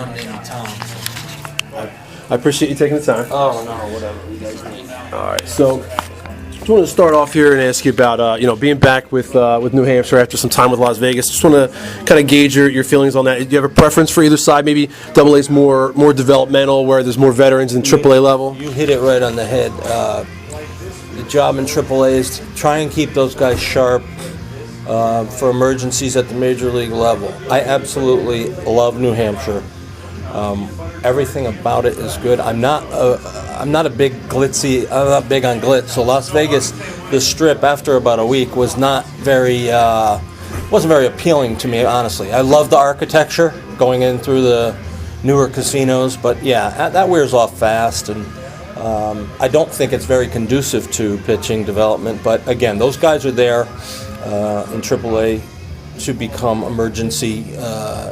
son named Tom. I appreciate you taking the time. Oh, no, whatever you guys need. All right, so just want to start off here and ask you about being back with New Hampshire after some time with Las Vegas. Just want to kind of gauge your feelings on that. Do you have a preference for either side? Maybe Double A's more developmental, where there's more veterans than Triple A level. You hit it right on the head. The job in Triple A is to try and keep those guys sharp for emergencies at the major league level. I absolutely love New Hampshire. Everything about it is good. I'm not a big glitzy. I'm not big on glitz. So Las Vegas, the Strip, after about a week, was not wasn't very appealing to me. Honestly, I love the architecture going in through the newer casinos, but yeah, that wears off fast, and I don't think it's very conducive to pitching development. But again, those guys are there in AAA to become emergency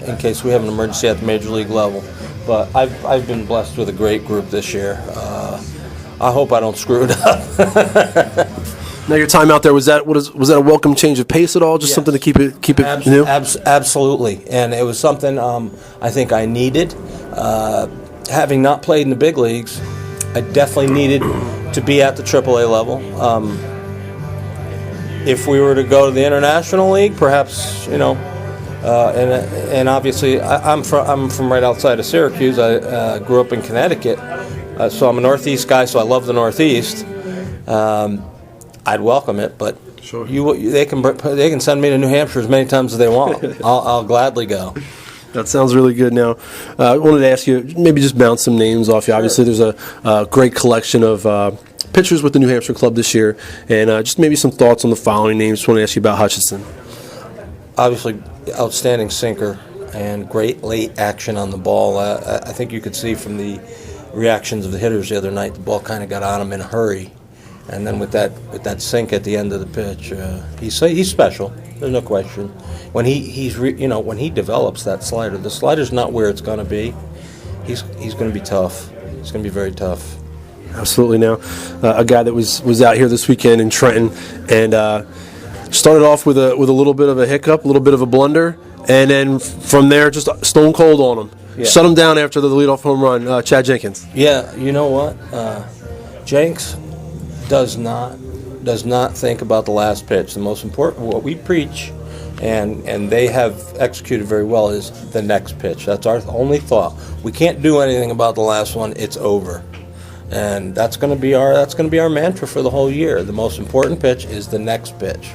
in case we have an emergency at the major league level. But I've been blessed with a great group this year. I hope I don't screw it up. Now, your time out there, was that a welcome change of pace at all? Just something to keep it new? Absolutely, and it was something I think I needed. Having not played in the big leagues, I definitely needed to be at the AAA level. If we were to go to the International League, perhaps, and obviously I'm from right outside of Syracuse. I grew up in Connecticut, so I'm a Northeast guy. So I love the Northeast. I'd welcome it, but sure. They can send me to New Hampshire as many times as they want. I'll gladly go. That sounds really good. Now, I wanted to ask you, maybe just bounce some names off you. Obviously, there's a great collection of pitchers with the New Hampshire club this year, and just maybe some thoughts on the following names. Just want to ask you about Hutchinson. Obviously, outstanding sinker and great late action on the ball. I think you could see from the reactions of the hitters the other night, the ball kind of got on him in a hurry, and then with that sink at the end of the pitch, he's special. There's no question. When when he develops that slider, the slider's not where it's going to be. He's going to be tough. He's going to be very tough. Absolutely. Now, a guy that was out here this weekend in Trenton and started off with a little bit of a hiccup, a little bit of a blunder, and then from there just stone cold on him. Yeah. Shut him down after the leadoff home run, Chad Jenkins. Yeah, you know what? Jenks does not think about the last pitch. The most important, what we preach, and they have executed very well, is the next pitch. That's our only thought. We can't do anything about the last one. It's over. And that's going to be our mantra for the whole year. The most important pitch is the next pitch,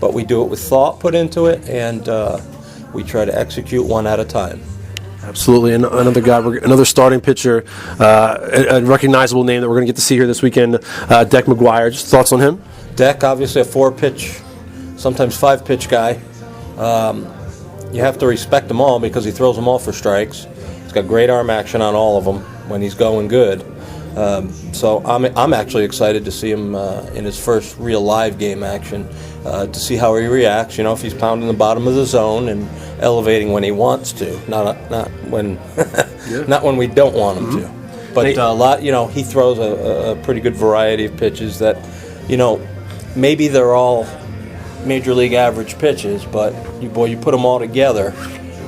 but we do it with thought put into it, and we try to execute one at a time. Absolutely, and another guy, another starting pitcher, a recognizable name that we're going to get to see here this weekend, Deck McGuire. Just thoughts on him? Deck, obviously a 4-pitch, sometimes 5-pitch guy. You have to respect them all because he throws them all for strikes. He's got great arm action on all of them when he's going good. So I'm actually excited to see him in his first real live game action, to see how he reacts. If he's pounding the bottom of the zone and elevating when he wants to, not when not when we don't want him to. But a lot, he throws a pretty good variety of pitches that, maybe they're all major league average pitches, but you put them all together,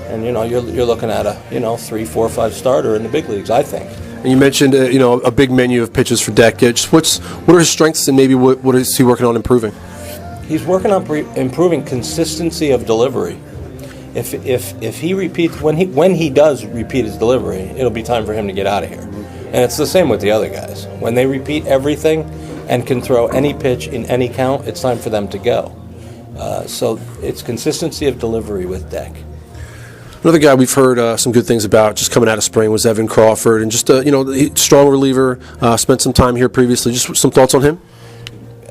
and you're looking at a 3, 4, 5 starter in the big leagues, I think. And you mentioned a big menu of pitches for Deck. Just what are his strengths, and maybe what is he working on improving? He's working on improving consistency of delivery. If he repeats when he does repeat his delivery, it'll be time for him to get out of here. And it's the same with the other guys. When they repeat everything and can throw any pitch in any count, it's time for them to go. So it's consistency of delivery with Deck. Another guy we've heard some good things about just coming out of spring was Evan Crawford, and just strong reliever. Spent some time here previously. Just some thoughts on him.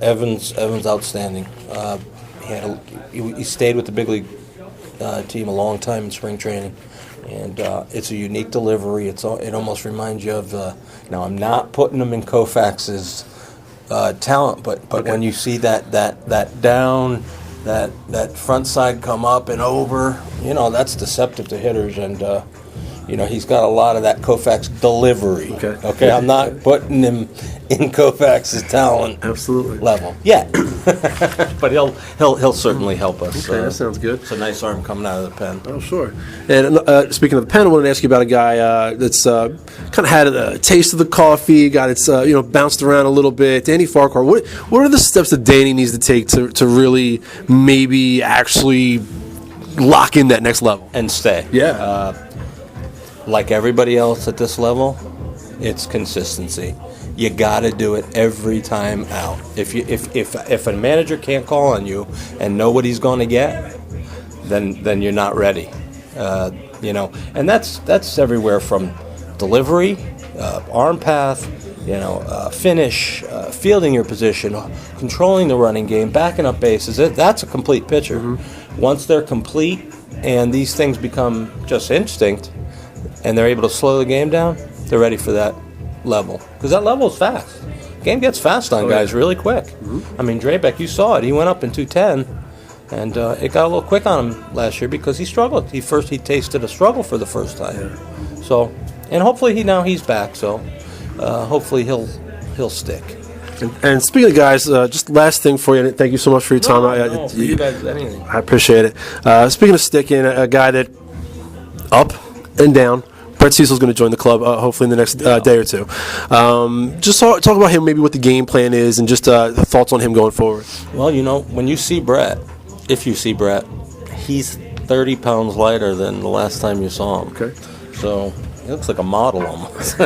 Evan's outstanding. He stayed with the big league team a long time in spring training, and it's a unique delivery. It almost reminds you of. Now I'm not putting him in Koufax's talent, but okay. When you see that down. That front side come up and over, that's deceptive to hitters, and He's got a lot of that Koufax delivery. Okay. I'm not putting him in Koufax's talent level yet, but he'll certainly help us. Okay, that sounds good. It's a nice arm coming out of the pen. Oh, sure. And speaking of the pen, I wanted to ask you about a guy that's kind of had a taste of the coffee, guy that's bounced around a little bit. Danny Farquhar. What are the steps that Danny needs to take to really maybe actually lock in that next level and stay? Yeah. Like everybody else at this level, it's consistency. You got to do it every time out. If a manager can't call on you and know what he's going to get, then you're not ready. And that's everywhere from delivery, arm path, finish, fielding your position, controlling the running game, backing up bases. That's a complete pitcher. Mm-hmm. Once they're complete and these things become just instinct, and they're able to slow the game down, they're ready for that level. Because that level is fast. Game gets fast on guys really quick. Mm-hmm. I mean, Drabek, you saw it. He went up in 210, and it got a little quick on him last year because he struggled. He tasted a struggle for the first time. Yeah. So, and hopefully he's back. So, hopefully he'll stick. And speaking of guys, just last thing for you, and thank you so much for your time. You guys, anything. I appreciate it. Speaking of sticking, a guy that up and down. Brett Cecil's going to join the club hopefully in the next day or two. Just talk about him, maybe what the game plan is, and just thoughts on him going forward. Well, when you see Brett, if you see Brett, he's 30 pounds lighter than the last time you saw him. Okay. So he looks like a model almost.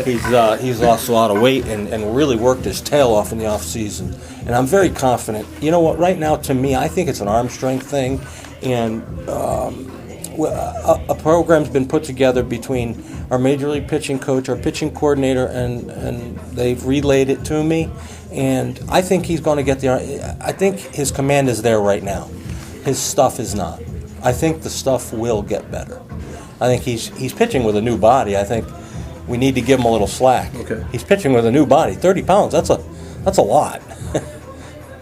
He's lost a lot of weight and really worked his tail off in the off season. And I'm very confident. You know what? Right now, to me, I think it's an arm strength thing, and a program's been put together between our major league pitching coach, our pitching coordinator, and they've relayed it to me. And I think he's going to get I think his command is there right now. His stuff is not. I think the stuff will get better. I think he's pitching with a new body. I think we need to give him a little slack. Okay. He's pitching with a new body. 30 pounds. That's a lot.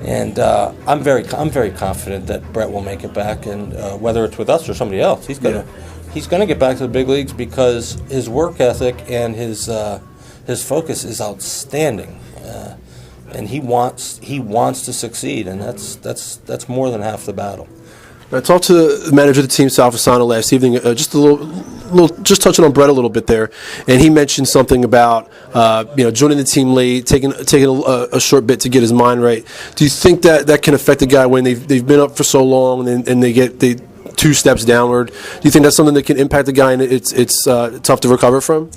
And I'm very confident that Brett will make it back, and whether it's with us or somebody else, he's gonna get back to the big leagues because his work ethic and his focus is outstanding, and he wants to succeed, and that's more than half the battle. I talked to the manager of the team, Sal Fasano, last evening, just a little, just touching on Brett a little bit there, and he mentioned something about joining the team late, taking a short bit to get his mind right. Do you think that can affect a guy when they've been up for so long and they get 2 steps downward? Do you think that's something that can impact a guy and it's tough to recover from?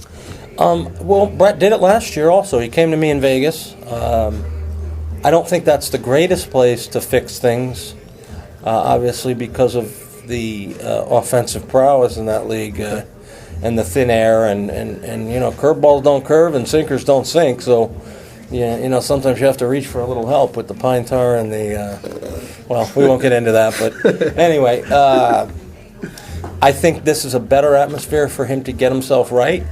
Well, Brett did it last year also. He came to me in Vegas. I don't think that's the greatest place to fix things. Obviously, because of the offensive prowess in that league and the thin air, and curveballs don't curve and sinkers don't sink. So, sometimes you have to reach for a little help with the pine tar and well, we won't get into that. But anyway, I think this is a better atmosphere for him to get himself right.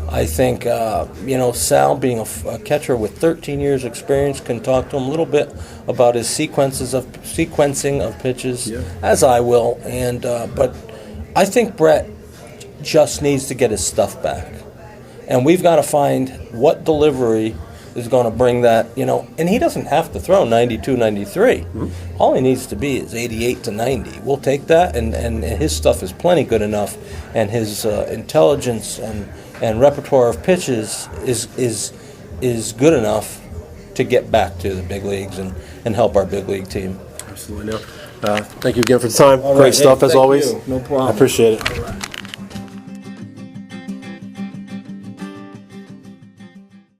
I think, Sal, being a catcher with 13 years experience, can talk to him a little bit about his sequencing of pitches, as I will. And but I think Brett just needs to get his stuff back. And we've got to find what delivery is going to bring that, and he doesn't have to throw 92, 93. Mm-hmm. All he needs to be is 88 to 90. We'll take that, and his stuff is plenty good enough, and his intelligence and repertoire of pitches is good enough to get back to the big leagues and help our big league team. Absolutely. Thank you again for the time. Great stuff as always. No problem. I appreciate it.